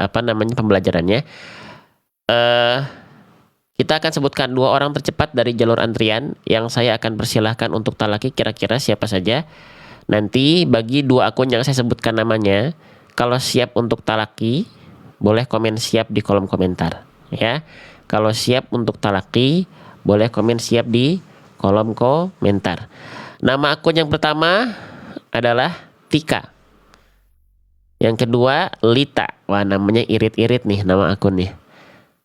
Apa namanya pembelajarannya. Eh, kita akan sebutkan 2 orang tercepat dari jalur antrian yang saya akan persilahkan untuk talaki, kira-kira siapa saja. Nanti bagi 2 akun yang saya sebutkan namanya, kalau siap untuk talaki, boleh komen siap di kolom komentar. Ya, kalau siap untuk talaki, boleh komen siap di kolom komentar. Nama akun yang pertama adalah Tika. Yang kedua Lita. Wah, namanya irit-irit nih nama akunnya.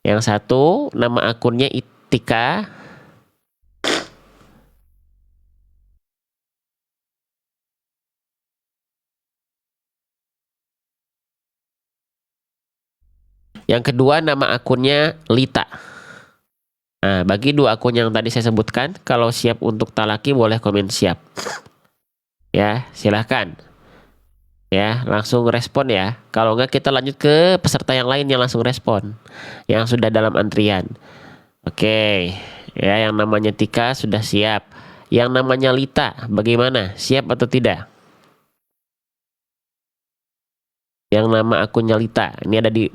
Yang satu nama akunnya Tika. Yang kedua nama akunnya Lita. Nah, bagi 2 akun yang tadi saya sebutkan, kalau siap untuk talaki boleh komen siap. Ya, silahkan. Ya, langsung respon ya. Kalau enggak kita lanjut ke peserta yang lain yang langsung respon. Yang sudah dalam antrian. Oke. Ya, yang namanya Tika sudah siap. Yang namanya Lita, bagaimana? Siap atau tidak? Yang nama akunnya Lita. Ini ada di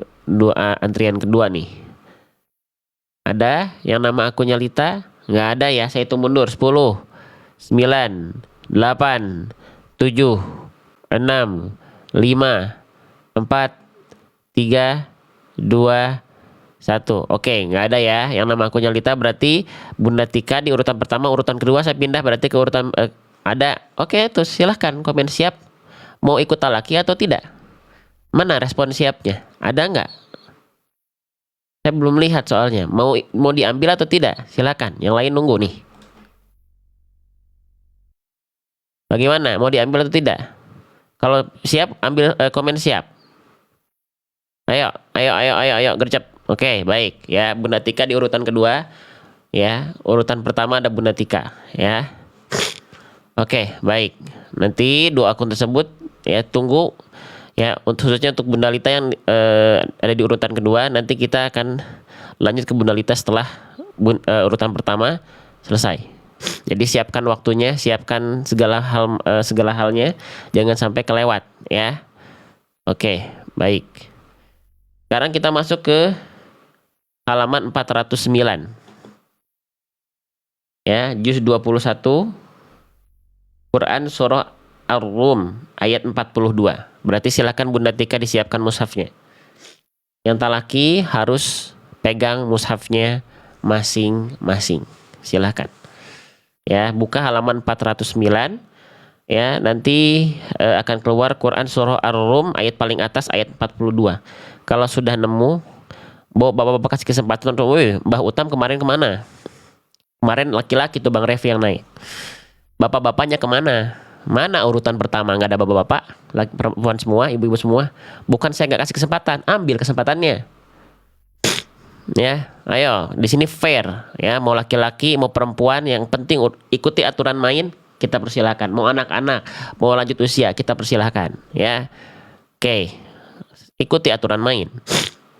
antrian kedua nih. Ada yang nama akunnya Lita? Nggak ada ya, saya hitung mundur. 10, 9, 8, 7, 6, 5, 4, 3, 2, 1. Oke, nggak ada ya. Yang nama akunnya Lita berarti Bunda Tika di urutan pertama, urutan kedua saya pindah berarti ke urutan ada. Oke, terus silahkan komen siap. Mau ikut talaki atau tidak? Mana respon siapnya? Ada nggak? Saya belum lihat soalnya. Mau diambil atau tidak? Silakan. Yang lain nunggu nih. Bagaimana? Mau diambil atau tidak? Kalau siap, ambil komen siap. Ayo, gercep. Oke, baik. Ya, Bunda Tika di urutan kedua. Ya, urutan pertama ada Bunda Tika. Ya. Oke, baik. Nanti 2 akun tersebut ya tunggu. Ya, khususnya untuk Bunda Lita yang ada di urutan kedua, nanti kita akan lanjut ke Bunda Lita setelah urutan pertama selesai. Jadi siapkan waktunya, siapkan segala halnya, jangan sampai kelewat ya. Oke, baik. Sekarang kita masuk ke halaman 409. Ya, juz 21 Quran surah Ar-Rum ayat 42. Berarti silakan Bunda Tika disiapkan mushafnya. Yang talaki harus pegang mushafnya masing-masing. Silakan. Ya, buka halaman 409. Ya, nanti akan keluar Quran surah Ar-Rum ayat paling atas ayat 42. Kalau sudah nemu, bapak-bapak kasih kesempatan untuk, Mbah Utam kemarin kemana? Kemarin laki-laki tuh Bang Revi yang naik. Bapak-bapaknya kemana? Mana urutan pertama? Nggak ada bapak-bapak, perempuan semua, ibu-ibu semua. Bukan saya nggak kasih kesempatan, ambil kesempatannya. Ya, ayo, di sini fair. Ya, mau laki-laki, mau perempuan, yang penting ikuti aturan main. Kita persilahkan. Mau anak-anak, mau lanjut usia, kita persilahkan. Ya, oke, ikuti aturan main.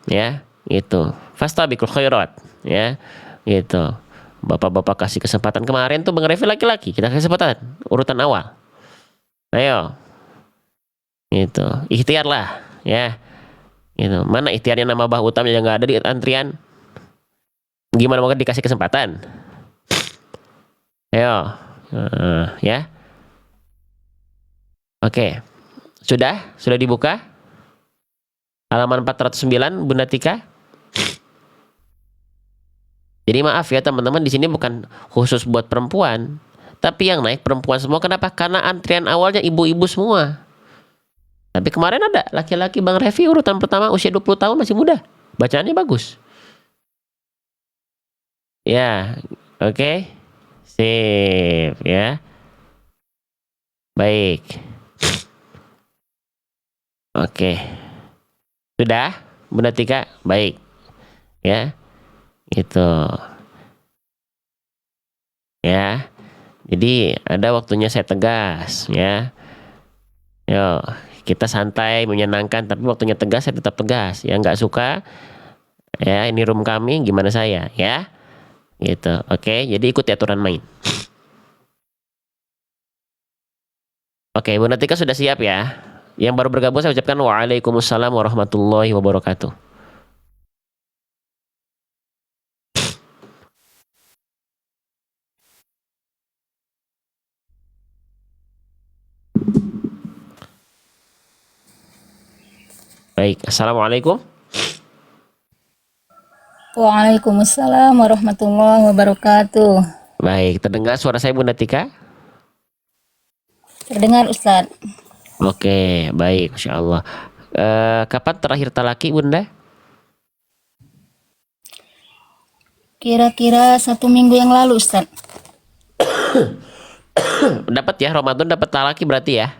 Ya, gitu. Fastabiqul khairat. Ya, gitu. Bapak-bapak kasih kesempatan kemarin tuh Bang Revi laki-laki, kita kasih kesempatan urutan awal. Ayo, itu ikhtiar lah, ya. Gitu. Mana ikhtiarnya nama Mbah Utam yang nggak ada di antrian? Gimana mau dikasih kesempatan? Ayo, ya. Oke, sudah dibuka halaman 409 Bunda Tika. Jadi maaf ya teman-teman, di sini bukan khusus buat perempuan, tapi yang naik perempuan semua. Kenapa? Karena antrian awalnya ibu-ibu semua. Tapi kemarin ada laki-laki Bang Revi urutan pertama usia 20 tahun, masih muda. Bacaannya bagus. Ya, oke. Sip, ya. Baik. Oke. Sudah, Bunda Tika? Baik. Ya. Itu. Ya. Jadi ada waktunya saya tegas, ya. Yo, kita santai, menyenangkan, tapi waktunya tegas saya tetap tegas. Ya, nggak suka, ya ini room kami, gimana saya, ya. Gitu. Oke, jadi ikuti aturan main. Oke, Bunda Tika sudah siap ya? Yang baru bergabung saya ucapkan waalaikumsalam warahmatullahi wabarakatuh. Baik, assalamualaikum. Waalaikumsalam warahmatullahi wabarakatuh. Baik, terdengar suara saya Bunda Tika? Terdengar Ustadz. Oke, baik, Masya Allah. Kapan terakhir talaki Bunda? Kira-kira 1 minggu yang lalu Ustadz. Dapat ya, Ramadan dapat talaki berarti ya?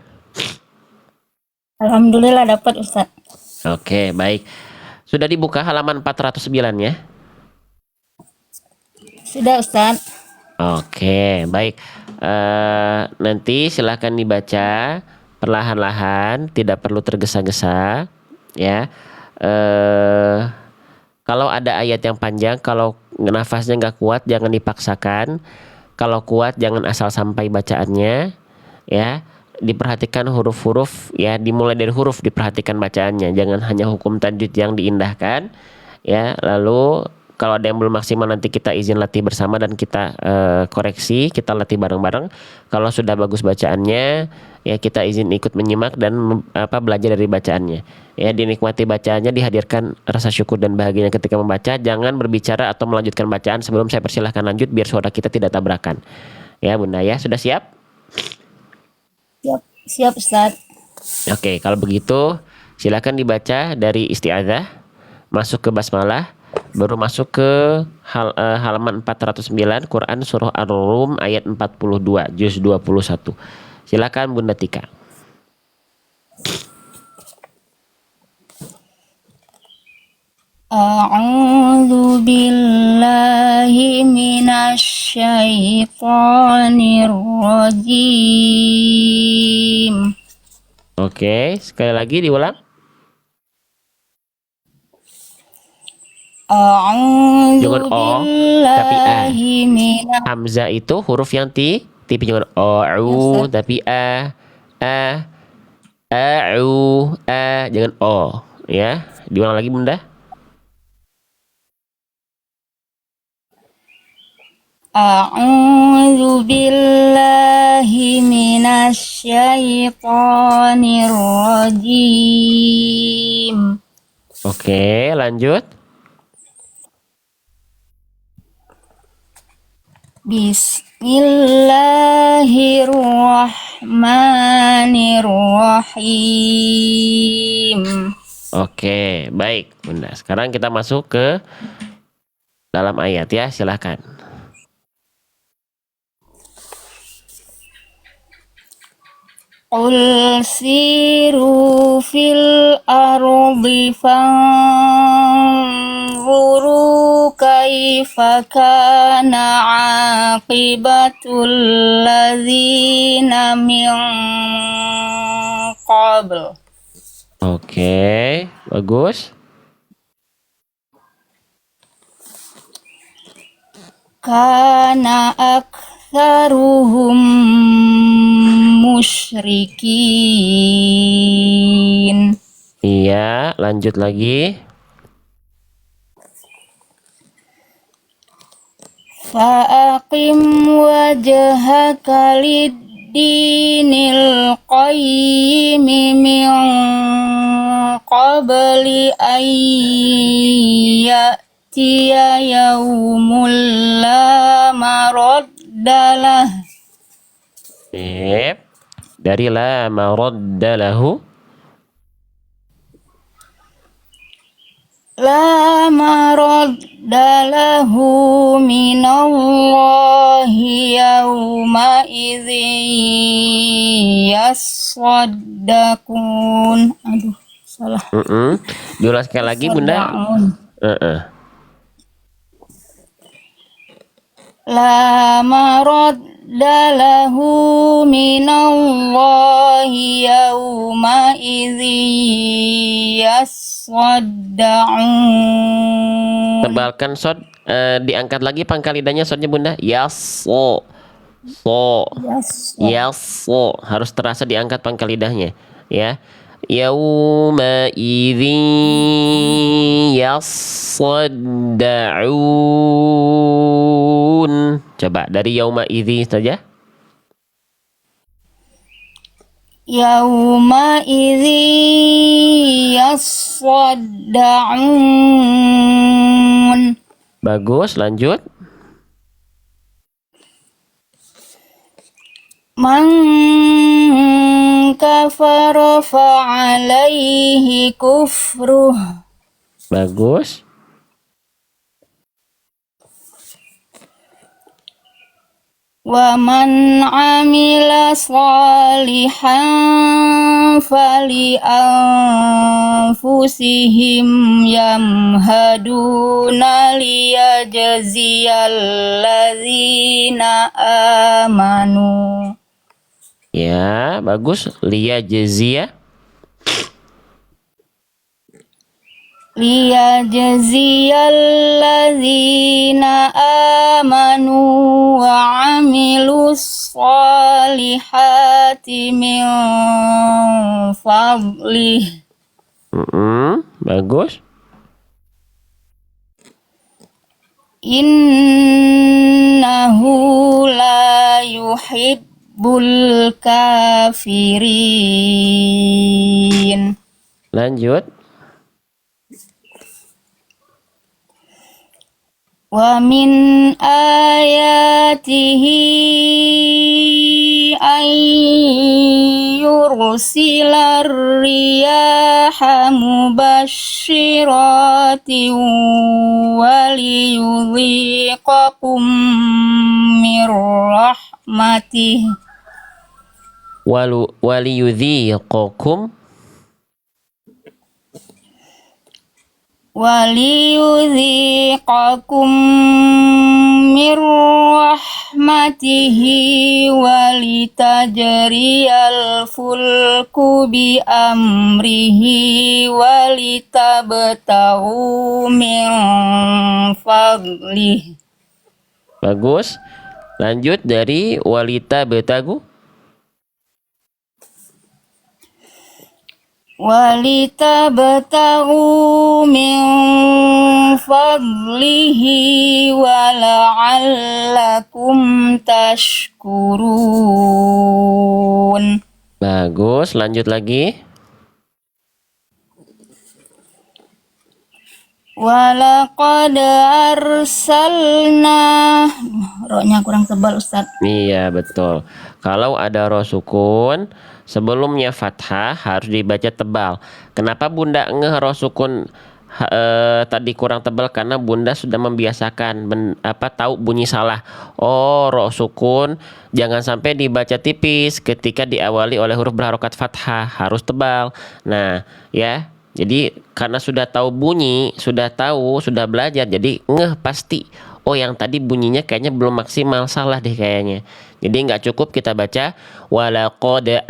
Alhamdulillah dapat Ustadz. Oke, baik. Sudah dibuka halaman 409 ya? Sudah Ustadz. Oke, baik. Nanti silahkan dibaca perlahan-lahan, tidak perlu tergesa-gesa, ya. Kalau ada ayat yang panjang, kalau nafasnya nggak kuat, jangan dipaksakan. Kalau kuat, jangan asal sampai bacaannya, ya. Diperhatikan huruf-huruf, ya. Dimulai dari huruf, diperhatikan bacaannya. Jangan hanya hukum tajwid yang diindahkan, ya. Lalu kalau ada yang belum maksimal nanti kita izin latih bersama dan kita koreksi, kita latih bareng-bareng. Kalau sudah bagus bacaannya, ya kita izin ikut menyimak dan belajar dari bacaannya. Ya, dinikmati bacaannya, dihadirkan rasa syukur dan bahagianya ketika membaca. Jangan berbicara atau melanjutkan bacaan sebelum saya persilahkan lanjut biar suara kita tidak tabrakan. Ya Bunda ya, sudah siap? Siap Ustadz. Oke, kalau begitu silakan dibaca dari isti'adzah, masuk ke basmalah, baru masuk ke halaman 409 Quran surah Ar-Rum ayat 42 juz 21. Silakan Bunda Tika. A'udzu billahi minasy syaithanir rajim. Oke, sekali lagi diulang. Jangan o, tapi a. Hamzah itu huruf yang tipis, jangan o, tapi a, jangan o, ya. Diulang lagi Bunda. A'udzu billahi minasy syaithanir rajim. Oke, lanjut. Bismillahirrahmanirrahim. Oke, baik Bunda. Sekarang kita masuk ke dalam ayat ya, silahkan. Qul siru fil ardi fanzuru kaifa kana aqibatul ladzina min qabl. Oke, bagus. Kana aktsaruhum musyrikin. Iya, lanjut lagi. Fa'aqim wajhaka lid-dinil qayyimi min qabli an ya'tiya yaumul la maraddalah. Sip. Dari la maradda lahu. La maradda lahu minallahi yawma idzin yaswaddaqun. Aduh, salah. Diulang sekali lagi Bunda. La maradda lahu minallahi yawma idzin yaswaddaqun. Tebalkan sod, diangkat lagi pangkal lidahnya sodnya Bunda. Yaso. So. Yaso. Harus terasa diangkat pangkal lidahnya, ya. Yaumaidzi yassaddaun. Coba dari yaumaidzi saja. Yauma idzi yaswaddaun. Bagus, lanjut. Man kafara fa'alaihi kufruh. Bagus. Wa man amila salihan fali anfusihim yamhaduna liyajziyal ladzina amanu. Ya, bagus. Liyajziya. Liyajziyal ladzina amanu wa amilus solihati min fadlih. Bagus. Innahu la yuhibbul kafirin. Lanjut. Wa min ayatihi an yursilar riyaha mubashshiratin wa liyudhiqakum mir rahmatih. Waliyudhiqakum. Waliyudhiqakum mir rahmatihi walitajriyal fulku bi amrihi walitabtaghu min fadlih. Bagus. Lanjut dari walita betagu. Walitabtaghu min fadlihi wala'allakum tashkurun. Bagus, lanjut lagi. Walaqad arsalna. Roknya kurang tebal, Ustaz. Iya, betul. Kalau ada ro sukun sebelumnya fathah harus dibaca tebal. Kenapa Bunda ngeh ro sukun tadi kurang tebal? Karena Bunda sudah membiasakan tahu bunyi salah. Oh, ro sukun jangan sampai dibaca tipis ketika diawali oleh huruf berharokat fathah, harus tebal. Nah, ya. Jadi karena sudah tahu bunyi, sudah belajar, jadi ngeh pasti. Oh, yang tadi bunyinya kayaknya belum maksimal, salah deh kayaknya. Jadi nggak cukup kita baca walaqad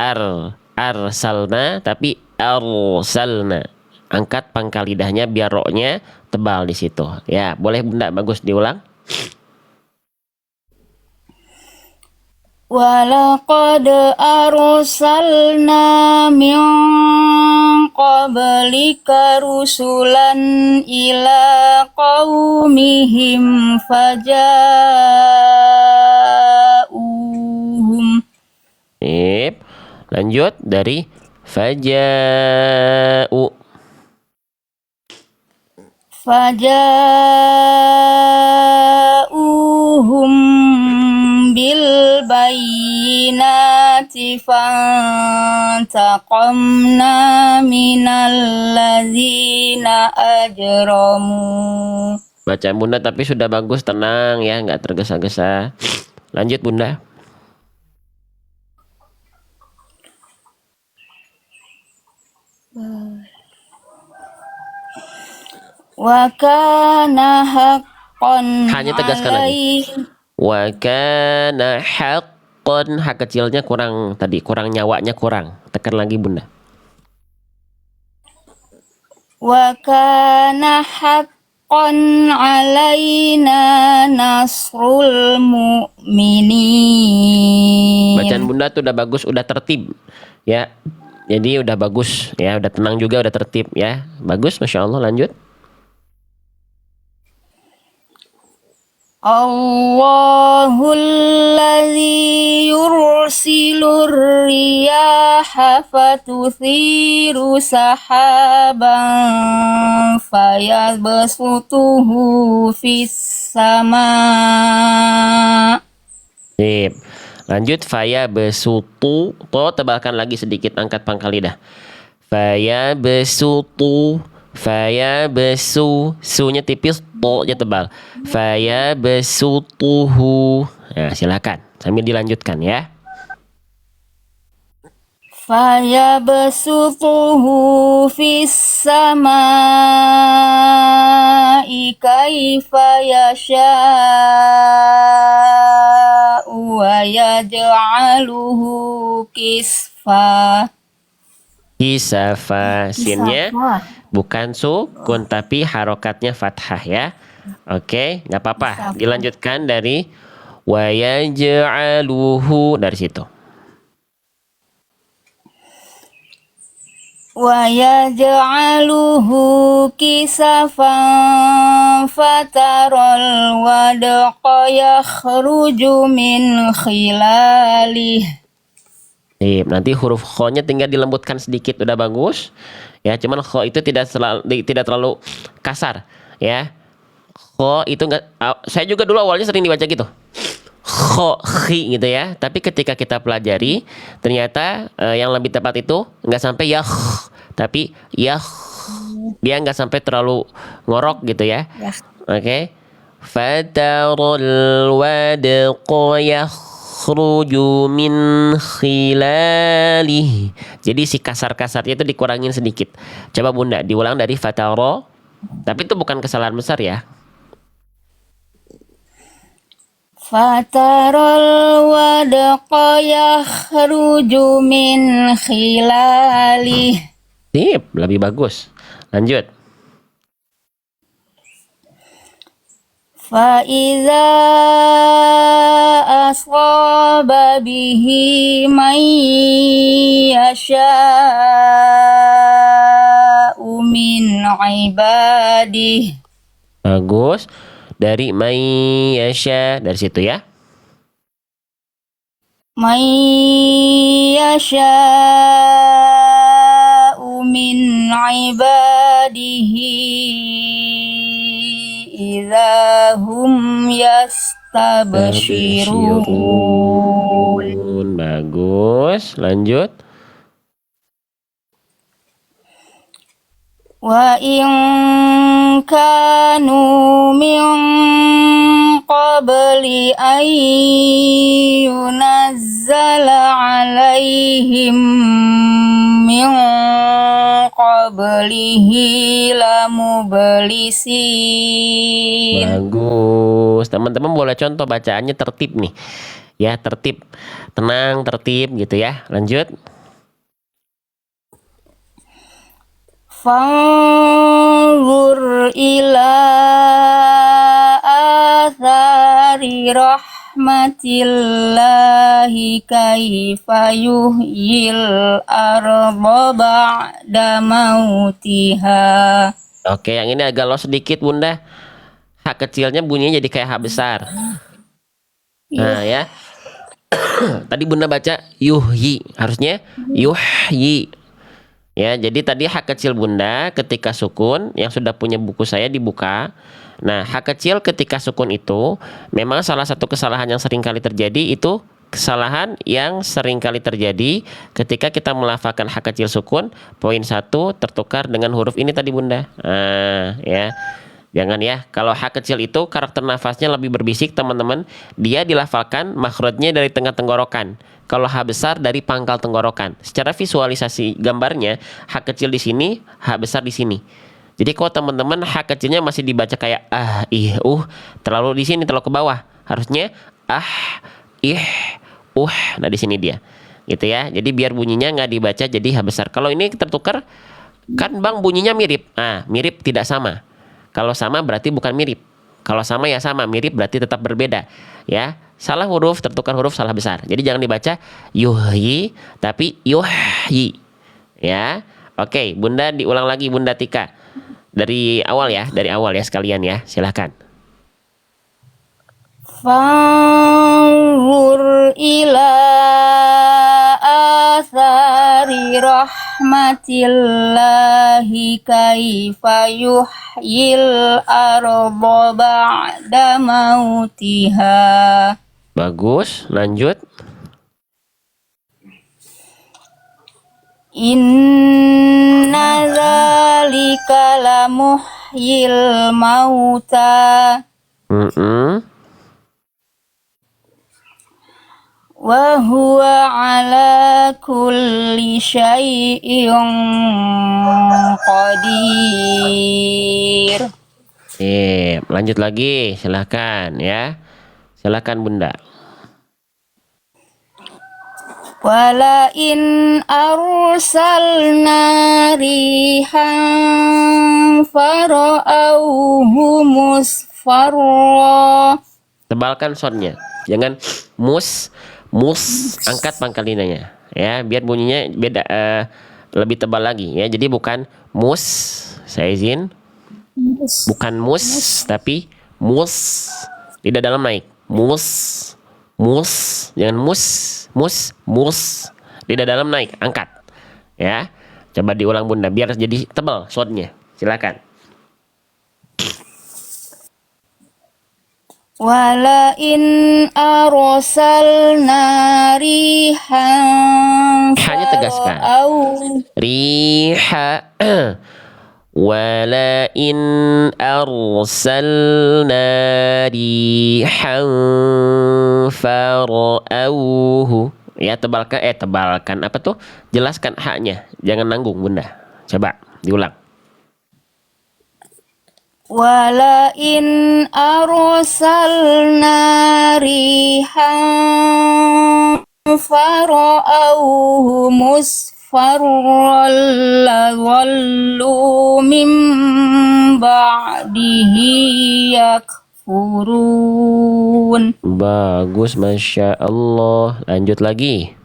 arsalna, tapi arsalna. Angkat pangkal lidahnya biar roknya tebal di situ. Ya, boleh Bunda, bagus diulang. Walaqad arsalna min qablika rusulan ila qaumihim faja'uhum. Sip. Lanjut dari faja'u. Faja'uhum bil bayyinati fantaqamna minal ladzina ajramu. Bacaan Bunda tapi sudah bagus, tenang ya, nggak tergesa-gesa. Lanjut Bunda. Wa kana haqqan Hanya tegaskan lagi. Wa kana haqqan, hak kecilnya kurang tadi, kurang nyawanya kurang. Tekan lagi Bunda. Wa kana haqqan alaina nasrul mu'minin. Bacaan Bunda tuh udah bagus, udah tertib. Ya. Jadi udah bagus ya, udah tenang juga, udah tertib ya. Bagus, Masya Allah. Lanjut. Allahul ladzi yursilur riyaha fatuthiru sahaban fayabsutuhu fis sama. Sip. Lanjut. Faya besutu. To tebalkan lagi sedikit, angkat pangkal lidah. Faya besutu. Faya besu. Sunya tipis, to nya tebal. Faya besutuhu. Nah, silakan sambil dilanjutkan ya. Fayabsutuhu fis samai kaifa yasha'u wa yaj'aluhu kisfa. Kisafa. Sinnya bukan sukun tapi harokatnya fathah ya. Oke, nggak apa-apa. Kisafa. Dilanjutkan dari wa yaj'aluhu, dari situ. Wa yaj'aluhu kisafan fataral wadqa yakhruju min khilalih. Sip. Nanti huruf kho-nya tinggal dilembutkan sedikit, udah bagus. Ya, cuman kho itu tidak terlalu kasar ya. Kho itu enggak, saya juga dulu awalnya sering dibaca gitu. Kho, khi gitu ya. Tapi ketika kita pelajari, ternyata yang lebih tepat itu nggak sampai ya, tapi ya. Dia nggak sampai terlalu ngorok gitu ya. Ya. Oke. Fatarul wadqa yakhruju min khilalih. Jadi si kasar-kasarnya itu dikurangin sedikit. Coba Bunda diulang dari fataro. Tapi itu bukan kesalahan besar ya. Fataral wadqa yakhruju min khilalih. Sip, lebih bagus. Lanjut. Fa'iza asaba bihi man yasha'u min ibadih. Bagus. Dari may yasha, dari situ ya. Man yasha'u min ibadihi idza hum yastabshirun. Bagus. Lanjut. Wa in kanu min qabli an yunazzala alaihim min qablihi lamublisin. Bagus. Teman-teman boleh contoh bacaannya tertib nih. Ya, tertib. Tenang, tertib gitu ya. Lanjut. Fanzur ila athari rahmatillahi kaifa yuhyil arda ba'da mautiha. Oke, yang ini agak low sedikit Bunda. H kecilnya bunyinya jadi kayak H besar. Nah ya. Tadi Bunda baca yuhyi, harusnya yuhyi. Ya, jadi tadi H kecil Bunda ketika sukun, yang sudah punya buku saya dibuka. Nah, H kecil ketika sukun itu memang salah satu kesalahan yang sering kali terjadi, itu kesalahan yang sering kali terjadi ketika kita melafalkan H kecil sukun, poin 1 tertukar dengan huruf ini tadi Bunda. Nah, ya. Jangan ya, kalau H kecil itu karakter nafasnya lebih berbisik teman-teman. Dia dilafalkan makhrajnya dari tengah tenggorokan. Kalau H besar dari pangkal tenggorokan. Secara visualisasi gambarnya, H kecil di sini, H besar di sini. Jadi kalau teman-teman H kecilnya masih dibaca kayak terlalu di sini, terlalu ke bawah. Harusnya nah di sini dia. Gitu ya. Jadi biar bunyinya nggak dibaca jadi H besar. Kalau ini tertukar, kan Bang bunyinya mirip. Mirip tidak sama. Kalau sama berarti bukan mirip. Kalau sama ya sama, mirip berarti tetap berbeda. Ya, salah huruf, tertukar huruf, salah besar. Jadi jangan dibaca yuhyi, tapi yuhyi. Ya. Oke, Bunda diulang lagi Bunda Tika. Dari awal ya sekalian ya. Silahkan. Fanzur ila athari rahmatillahi kaifa yuhyil arda ba'da mautiha. Bagus, lanjut. Inna zalika lamuhyil mauta Mm-mm. wa huwa ala kulli syai'in qadir. Lanjut lagi, silahkan ya. Silahkan Bunda. Wala in arsalna rihan fara'auhu musfarra. Tebalkan soundnya. Jangan mus, angkat pangkalinanya ya, biar bunyinya beda, lebih tebal lagi ya. Jadi bukan mus, saya izin, bukan mus, tapi mus. Tidak dalam naik. Mus, jangan mus. Tidak dalam naik, angkat. Ya. Coba diulang Bunda biar jadi tebal soundnya. Silakan. Wala in arsalna rihan Hanya tegaskan. Riha. Wala in arsalna rihan fara'auhu. Ya, tebalkan apa tuh? Jelaskan haknya. Jangan nanggung Bunda. Coba diulang. Wala in arsalna rihan fara'auhu musfarran lawallu min ba'dihi yakfurun. Bagus, Masya Allah. Lanjut lagi.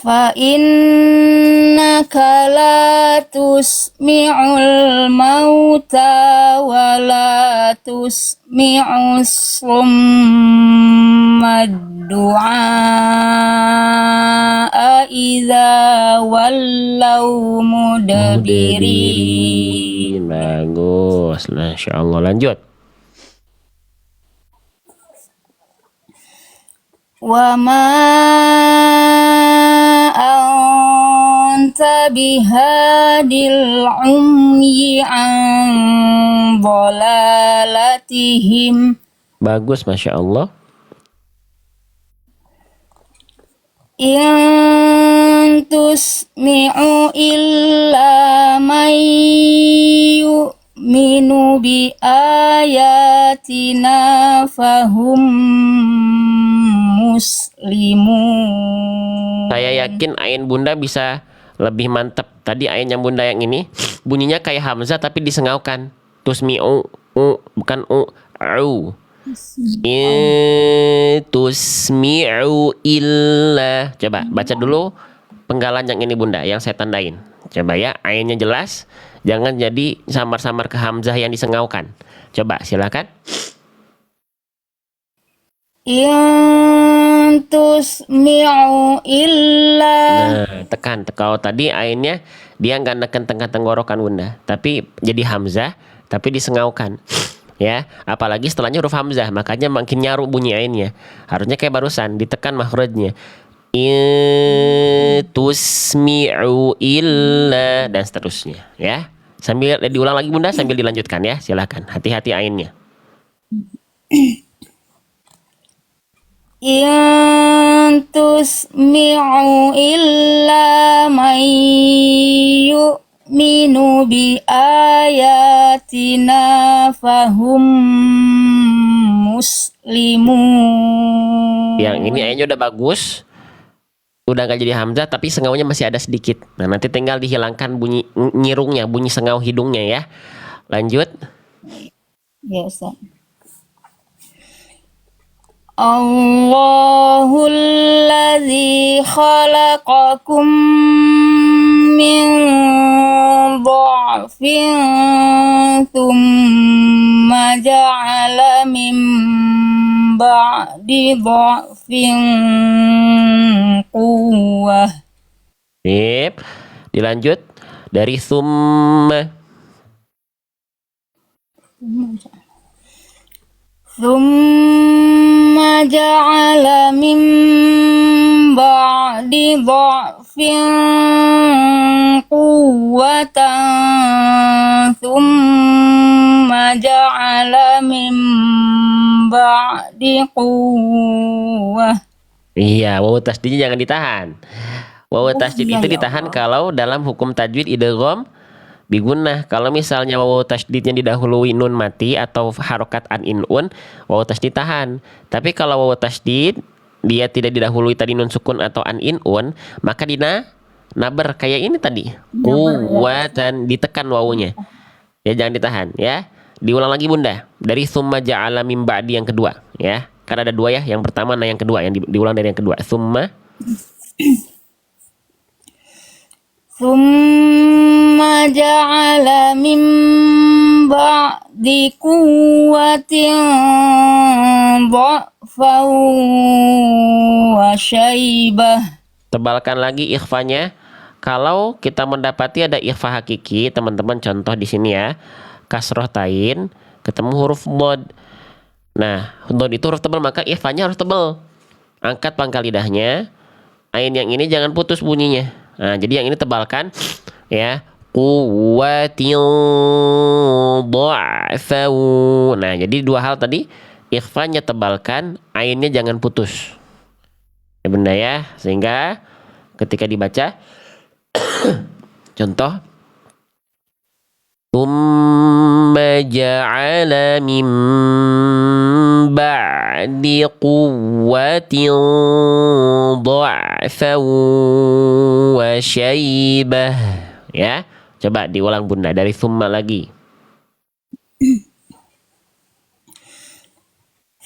Fa innaka la tusmi'ul mauta wa la tusmi'us summa du'a idza wallaw mudbirin. Bagus, Masya Allah. Lanjut. Wa ma anta bihadil umyi an dhalalatihim. Bagus, Masya Allah. In tusmi'u illa man yu'minu bi ayatina fahum muslimun. Saya yakin ain Bunda bisa lebih mantap. Tadi ain yang Bunda yang ini bunyinya kayak hamzah tapi disengaukan. Tusmi'u, bukan au. Tusmi'u illa. Coba baca dulu penggalan yang ini Bunda, yang saya tandain. Coba ya, ainnya jelas. Jangan jadi samar-samar ke hamzah yang disengaukan. Coba silakan. In tusmi'u illa. Nah, tekan. Kalau tadi ainnya dia nggak neken tengah tenggorokan Bunda, tapi jadi hamzah, tapi disengaukan. Ya, apalagi setelahnya huruf hamzah, makanya makin nyaru bunyi ainnya. Harusnya kayak barusan, ditekan makhrajnya. Tusmi'u illa dan seterusnya, ya. Sambil diulang lagi Bunda, sambil dilanjutkan ya. Silakan. Hati-hati ainnya. In tusmi'u illa man yu'minu bi ayatina fahum muslimun. Yang ini ainnya udah bagus. Udah gak jadi hamzah tapi sengaunya masih ada sedikit. Nah, nanti tinggal dihilangkan bunyi nyirungnya, bunyi sengau hidungnya ya. Lanjut. Ya, Ustaz. Allahul ladzi khalaqakum min dha'fin thumma ja'ala min ba'di dha'fin quwwah. Sip. Dilanjut dari summa. Thumma ja'ala min ba'di dha'fin quwwatan thumma ja'ala min ba'di quwwah. Iya, wawu tasdidnya jangan ditahan. Wawu tasdid iya, itu ya ditahan Allah. kalau dalam hukum tajwid idgham bigunnah. Kalau misalnya wawu tasdidnya didahului nun mati atau harokat an inun, wawu tasdid tahan. Tapi kalau wawu tasdid dia tidak didahului tadi nun sukun atau an inun, maka naber kayak ini tadi. Kuwatan ditekan wawunya. Ya jangan ditahan ya. Diulang lagi Bunda. Dari summa ja'ala mim ba'di yang kedua ya. Karena ada dua ya, yang pertama yang kedua yang diulang dari yang kedua. Summa Thumma ja'ala min ba'di quwwatin dha'fan wa syaibah. tebalkan lagi ikhfanya. Kalau kita mendapati ada ikhfa hakiki, teman-teman contoh di sini ya. Kasroh tain ketemu huruf mod. Nah, mod itu huruf tebal maka ikhfanya harus tebal. Angkat pangkal lidahnya. Ain yang ini jangan putus bunyinya. Nah, jadi yang ini tebalkan ya. Quwwatil dha'fau. Nah, jadi dua hal tadi. Ikhfanya tebalkan, ainnya jangan putus. Ya Bunda ya, sehingga ketika dibaca contoh Tsumma ja'ala min ba'di quwwatin dha'fan wa syaibah. Ya, coba diulang Bunda dari tsumma lagi.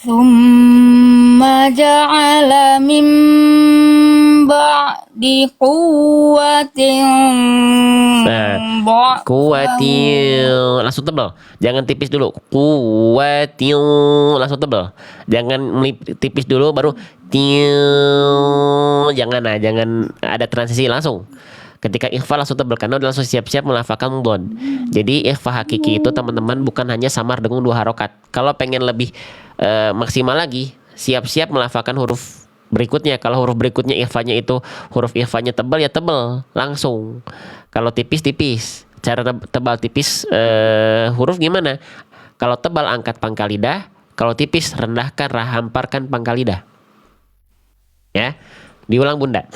Thumma ja'ala min ba'di quwwatin dha'fan. Kuwatil langsung tebal, jangan tipis dulu. Kuwatil langsung tebal, jangan tipis dulu baru til. Jangan ada transisi langsung. Ketika ikhfa langsung tebal karena udah langsung siap-siap melafalkan don. Jadi ikhfa hakiki itu teman-teman bukan hanya samar dengan dua harokat. Kalau pengen lebih maksimal lagi, siap-siap melafalkan huruf berikutnya. Kalau huruf berikutnya ikhfanya itu huruf ikhfanya tebal ya tebal langsung. Kalau tipis-tipis. Cara tebal tipis huruf gimana? Kalau tebal angkat pangkal lidah, kalau tipis rendahkan hamparkan pangkal lidah. Ya. Diulang Bunda.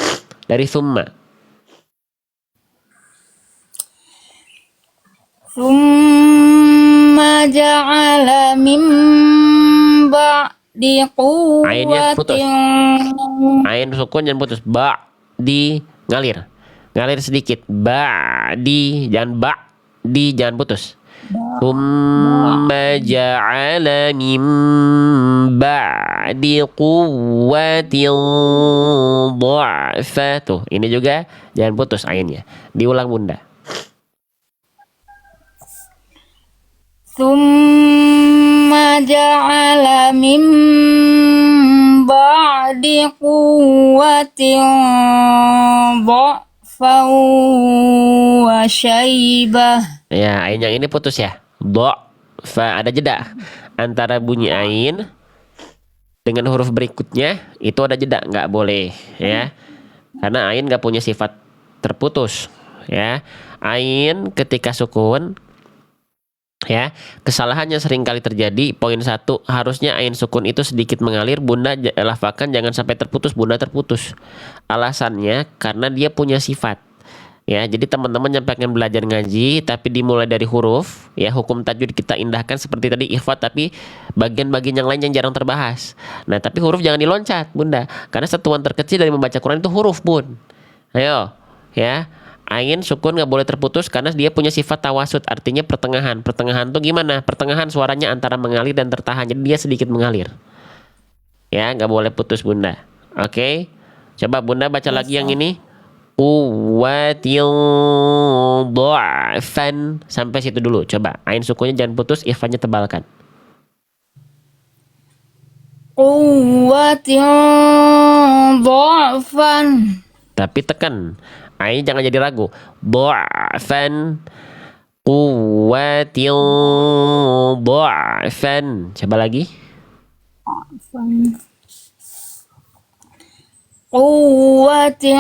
Dari summa. Thumma ja'ala min ba'di Ainnya putus. quwwatin. Ain sukun jangan putus. Ba di ngalir. Ngalir sedikit. Ba di jangan putus. Tsumma ja'ala min ba'di quwwatin dha'fa. Tuh, ini juga jangan putus ainnya. Diulang Bunda. Thumma ja'ala min ba'di quwwatin dha'fan wa syaibah. Ya, ain yang ini putus ya. Dha'fa, ada jeda antara bunyi ain dengan huruf berikutnya, itu ada jeda, nggak boleh ya. Karena ain nggak punya sifat terputus ya. Ain ketika sukun ya, kesalahannya sering kali terjadi. Poin 1, harusnya ain sukun itu sedikit mengalir. Bunda lafalkan jangan sampai terputus. Bunda terputus. Alasannya karena dia punya sifat. Ya, jadi teman-teman yang pengen belajar ngaji tapi dimulai dari huruf, ya hukum tajwid kita indahkan seperti tadi ikhfa, tapi bagian-bagian yang lain yang jarang terbahas. Nah, tapi huruf jangan diloncat, Bunda. Karena satuan terkecil dari membaca Quran itu huruf, Bun. Ayo, ya. Ain sukun nggak boleh terputus karena dia punya sifat tawasud, artinya pertengahan. Pertengahan tuh gimana? Pertengahan suaranya antara mengalir dan tertahan. Jadi dia sedikit mengalir. Ya, nggak boleh putus Bunda. Oke. Coba Bunda baca lagi yang Ustaz. ini. Quwwatin dha'fan. Sampai situ dulu. Coba. Ain sukunya jangan putus, ikhfanya tebalkan. Quwwatin dha'fan. Tapi tekan. Ain jangan jadi ragu. Dha'fan. Quwwatin dha'fan. Coba lagi. Quwwatin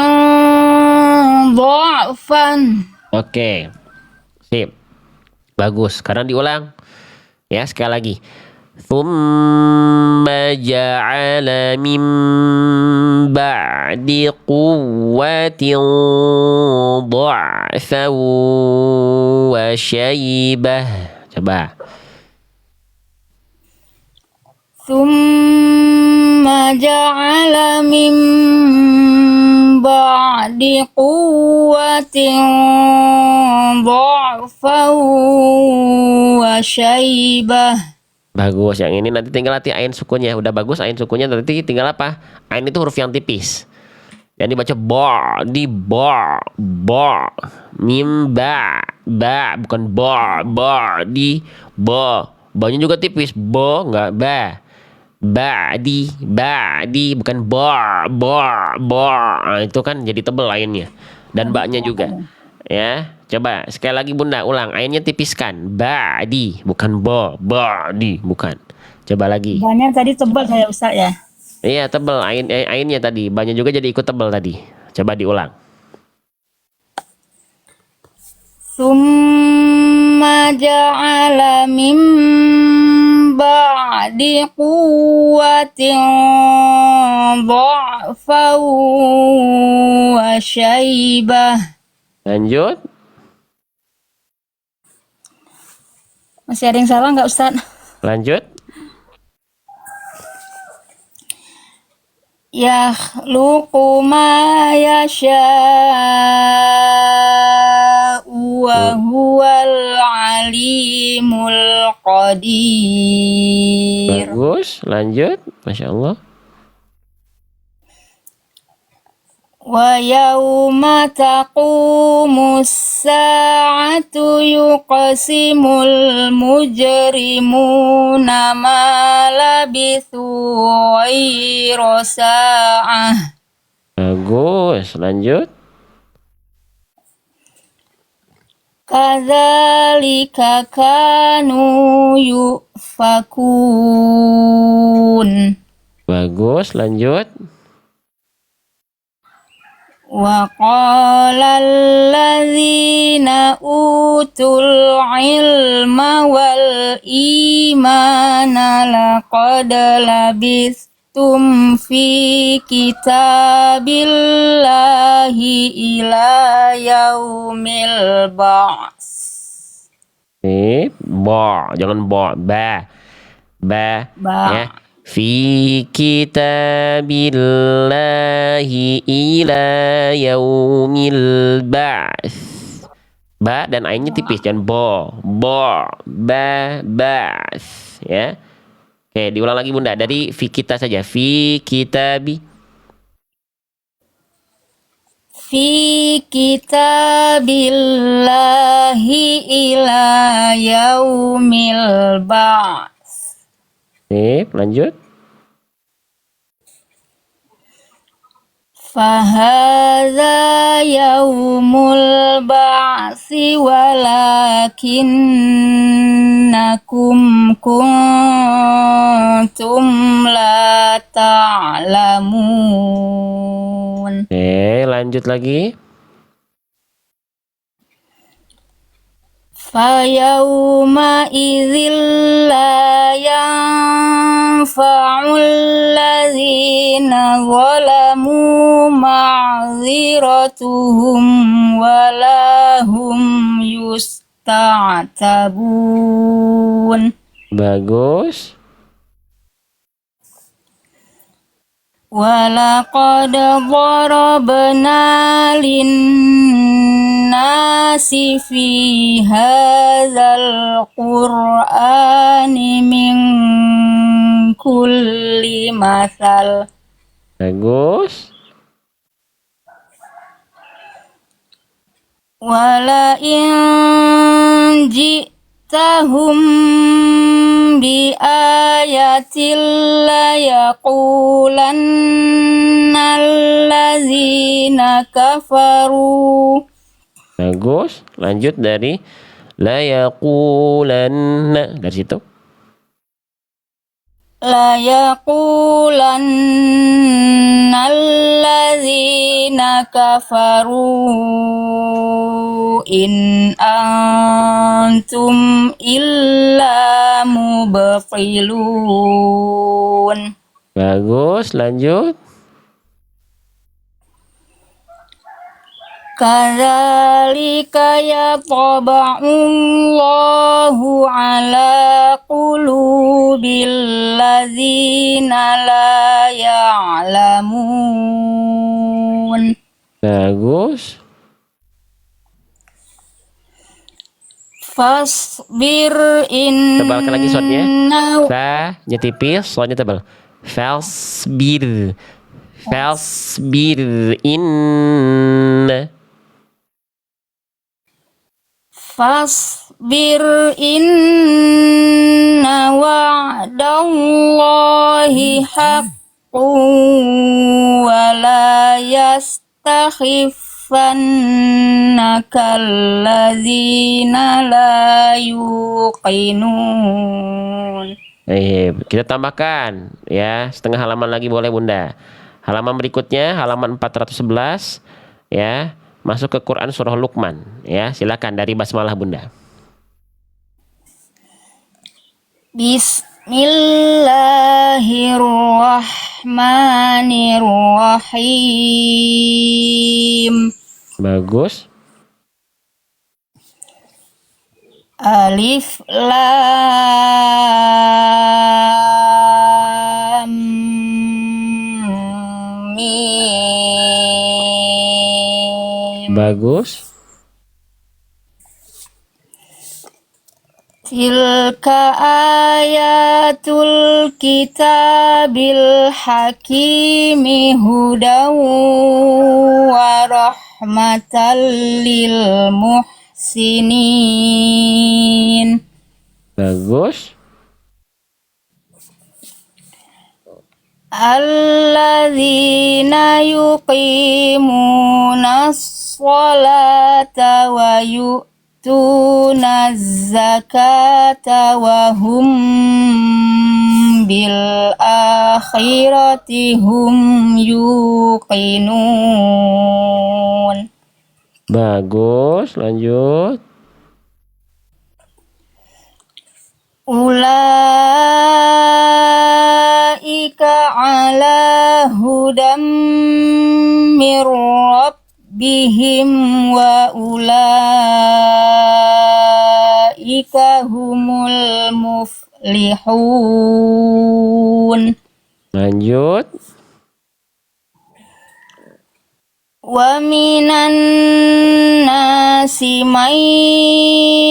dha'fan. Oke. Sip. Bagus. Sekarang diulang. Ya, sekali lagi. Thumma ja'ala min ba'di quwwatin dha'fan wa syaibah. Coba. Thumma ja'ala min ba'di quwwatin dha'fan wa syaibah. Bagus. Yang ini nanti tinggal latih ain sukunnya. Udah bagus ain sukunnya, nanti tinggal apa? Ain itu huruf yang tipis. Yang dibaca di ba, mim ba, bukan di ba-nya juga tipis, nggak di bukan nah, itu kan jadi tebel ainnya dan ba-nya juga. Ya, coba sekali lagi Bunda ulang, ainnya tipiskan, di bukan di bukan. Coba lagi. Banyak tadi tebal saya Ustaz ya. Iya tebel ainnya tadi, banyak juga jadi ikut tebel tadi. Coba diulang. Summa ja'ala min ba'di quwwatin dha'fan wa syaibah. Lanjut. Masih ada yang salah nggak Ustaz? Lanjut. Yakhluqu ma yasha'u wa huwal alimul qadir. Bagus. Lanjut. Masya Allah. Wa yawma taqumus sa'atu yuqsimul mujrimuna ma labithu ghayra sa'ah. Bagus. Lanjut. Kadzalika kanu yufakun. Bagus. Lanjut. Wa qala alladzina utul ilma wal imana laqad labistum fi kitabillahi ila yaumil ba's. Jangan ba. Ba. Ya. Fi kitabillahi ila yaumil ba'ts. Ba dan ainnya tipis, jangan ba'ts ya. Oke, diulang lagi Bunda, dari fi kita saja. Fi kitabi. Fi kitabillahi ila yaumil ba's. Sip, lanjut. Fahadha yaumul ba'si walakinnakum kuntum la ta'lamun. Lanjut lagi. Fayawma idzil la yanfa'ul ladzina zalamu ma'dziratuhum walahum yusta'tabun. Bagus. Walaqad darabna linnasi fi hadzal qur'ani min kulli masal. Bagus. Wala in ji'tahum bi ayatil la yaqulanna allazina kafaru. Bagus. Lanjut dari la yaqulanna dari situ. La yaqulanna allazina kafaru in antum illa mubtilun. Bagus. Lanjut. Kadzalika yatba'ullahu ala qulubil ladzina la ya'lamun. Bagus. Fasbir Tebalkan lagi shotnya. inna Fa-nya tipis, so-nya tebal. Fasbir. Fasbir Fasbir inna wa'dallahi haqqun wa la yastakhifannaka allazina la yuqinun. Kita tambahkan ya, setengah halaman lagi boleh Bunda. Halaman berikutnya halaman 411 ya, masuk ke Quran surah Luqman ya. Silakan dari basmalah Bunda. Bismillahirrahmanirrahim. Bagus. Alif lam mim. Bagus. Tilka ayatul kitabil hakimi hudaw wa rahmatan lil muhsinin. Bagus. Alladzina yuqimuna sholata wa yu'tuna zakata wa hum bil akhirati hum yuqinun. Bagus. Lanjut. Ulaika ala hudam mir rabbihim wa ulaika humul muflihun. Lanjut. Wa minan nasi man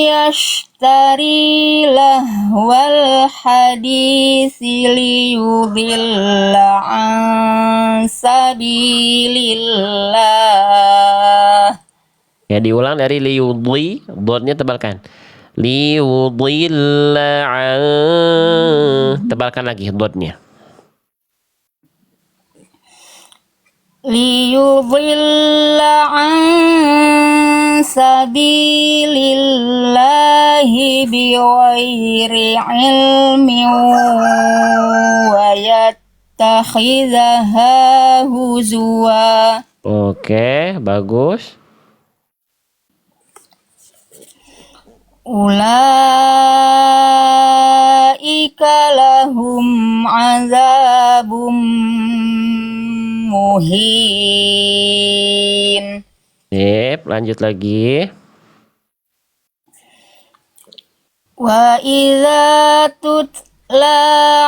yashtari lahwal hadisi liyudilla an sabilillah. Ya, diulang dari liyudhi, dotnya tebalkan. Liyudhilla tebalkan lagi dotnya. Liyudilla an sabilillahi bighairi ilmin wa yattakhidhaha huzwa. Oke, bagus. Ulaika lahum azabum muhin. Sip, lanjut lagi. Wa idza tutla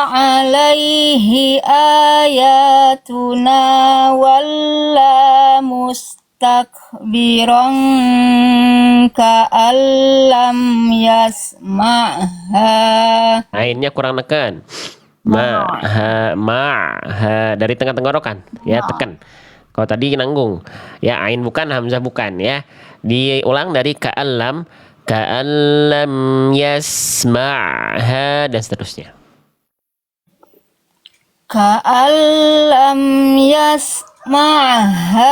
alaihi ayatuna walla mustakbiran ka'allam yasma'ha. Ainnya kurang neken. ha dari tengah tenggorokan ya, tekan. Kalau tadi nanggung ya, ain bukan, hamzah bukan ya. Diulang dari ka'allam yasma'ha dan seterusnya. Ka'allam yasma'ha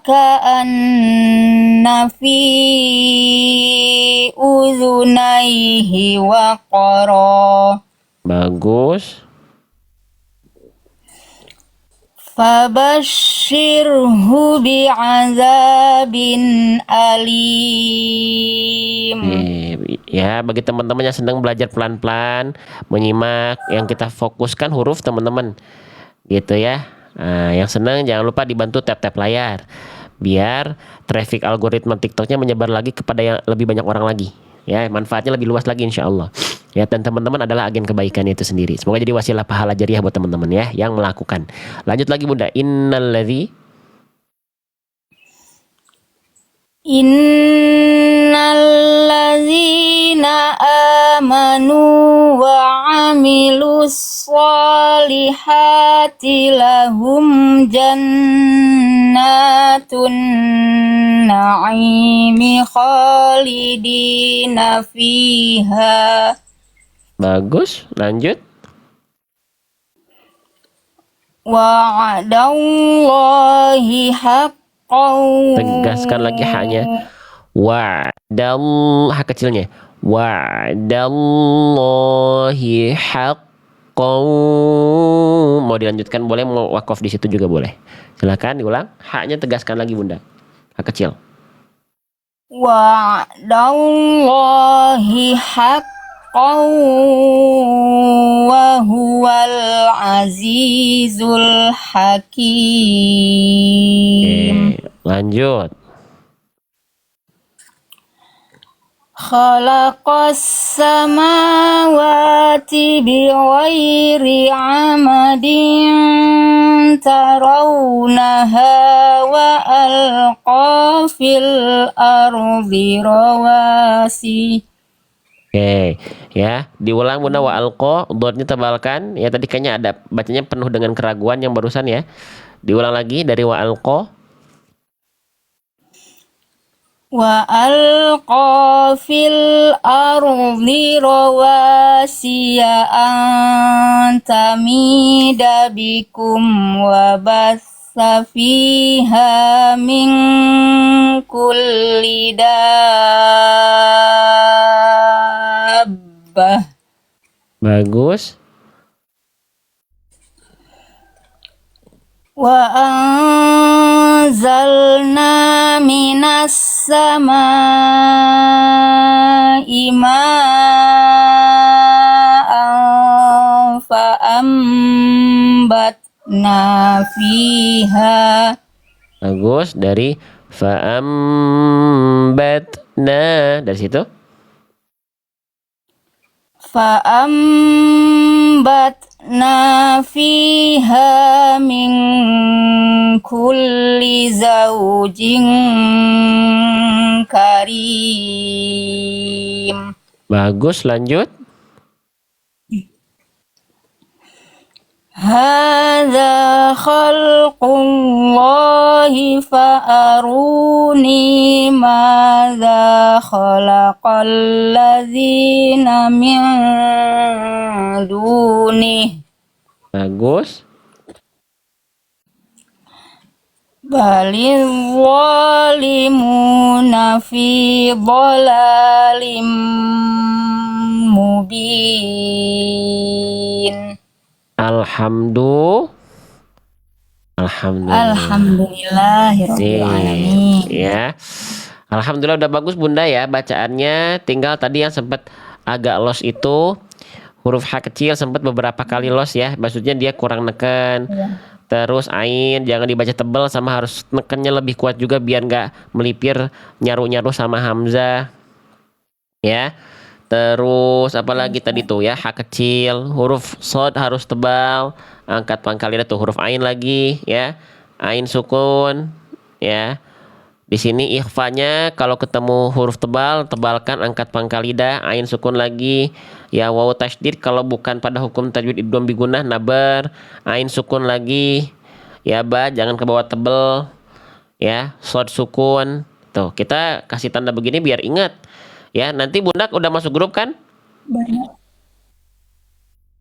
ka'anna fi udhunaihi waqara. Bagus. Fabashshirhu bi'adzabin alim. Ya, bagi teman-teman yang sedang belajar pelan-pelan, menyimak, yang kita fokuskan huruf teman-teman, gitu ya. Nah, yang senang jangan lupa dibantu tap-tap layar, biar traffic algoritma TikToknya menyebar lagi kepada yang lebih banyak orang lagi. Ya, manfaatnya lebih luas lagi insya Allah. Ya, dan teman-teman adalah agen kebaikan itu sendiri. Semoga jadi wasilah pahala jariah buat teman-teman ya yang melakukan. Lanjut lagi Bunda. Innalladzina amanu wa amilus solihati lahum jannatun na'imi khalidina fiha. Bagus, lanjut. Wa'adallahi haqqan. Tegaskan lagi haknya. Hak kecilnya. Wa'dallahi haqqan. Mau dilanjutkan boleh, mau wakaf di situ juga boleh. Silakan diulang. Haknya tegaskan lagi Bunda. Hak kecil. Wa'dallahi haqqan wa huwal azizul hakim. Lanjut. Khalaqas samawati bighairi amadin tarawnaha wa alqa fil ardi rawasi. Ya, diulang Bunda. Wa alqa, dotnya tebalkan. Ya, tadi kayaknya ada bacanya penuh dengan keraguan yang barusan ya. Diulang lagi dari wa alqa. Wa alqa fil ardi rawasiya an tamida bikum wa bassa fiha min kulli dabbah. Bagus. Wa anzalna minas samaa'i ma'an fa'ambatna fiha. Bagus. Dari fa'ambatna, dari situ. Fa'ambatna fiha min kulli zawjin karim. Bagus, lanjut. Hadza khalqullahi fa'aruni madza khalaqal ladzina min dunih. Bagus. Balil zalimuna fi dhalalim mubin. Alhamdulillahirabbil alamin. Ya. Alhamdulillah udah bagus Bunda ya bacaannya. Tinggal tadi yang sempat agak los itu huruf H kecil, sempat beberapa kali los ya. Maksudnya dia kurang neken. Ya. Terus ain jangan dibaca tebal, sama harus nekennya lebih kuat juga biar nggak melipir nyaru-nyaru sama hamzah. Ya. Terus apalagi tadi tuh ya, H kecil, huruf shod harus tebal, angkat pangkal lidah tuh, huruf ain lagi ya, ain sukun ya. Di sini ikhfanya kalau ketemu huruf tebal, tebalkan, angkat pangkal lidah, ain sukun lagi. Ya wawu tasydid kalau bukan pada hukum tajwid idgham bigunah nabar, ain sukun lagi. Ya ba jangan ke bawah tebel. Ya, shad sukun. Tuh, kita kasih tanda begini biar ingat. Ya, nanti Bunda udah masuk grup kan? Banyak.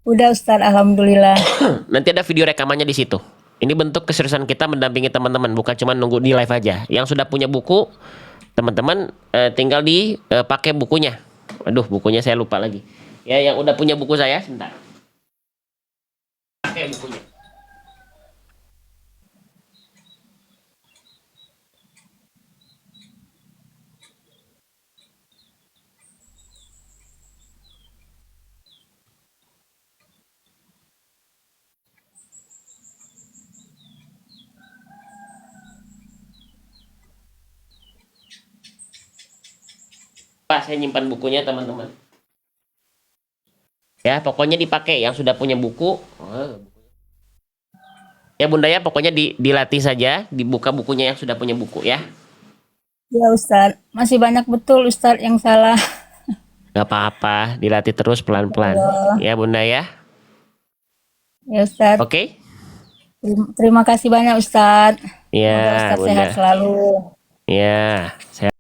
Udah Ustaz, alhamdulillah. Nanti ada video rekamannya di situ. Ini bentuk keseriusan kita mendampingi teman-teman, bukan cuma nunggu di live aja. Yang sudah punya buku, teman-teman tinggal pakai bukunya. Aduh, bukunya saya lupa lagi. Ya, yang udah punya buku saya, sebentar. Pakai bukunya. Pas saya nyimpan bukunya, teman-teman. Ya, pokoknya dipakai yang sudah punya buku. Ya, Bunda ya, pokoknya dilatih saja, dibuka bukunya yang sudah punya buku ya. Ya Ustaz, masih banyak betul Ustaz yang salah. Gak apa-apa, dilatih terus pelan-pelan. Ya, Bunda ya. Ya Ustaz, Oke? terima kasih banyak Ustaz. Ya, Semoga Ustaz Bunda. sehat selalu. Ya, saya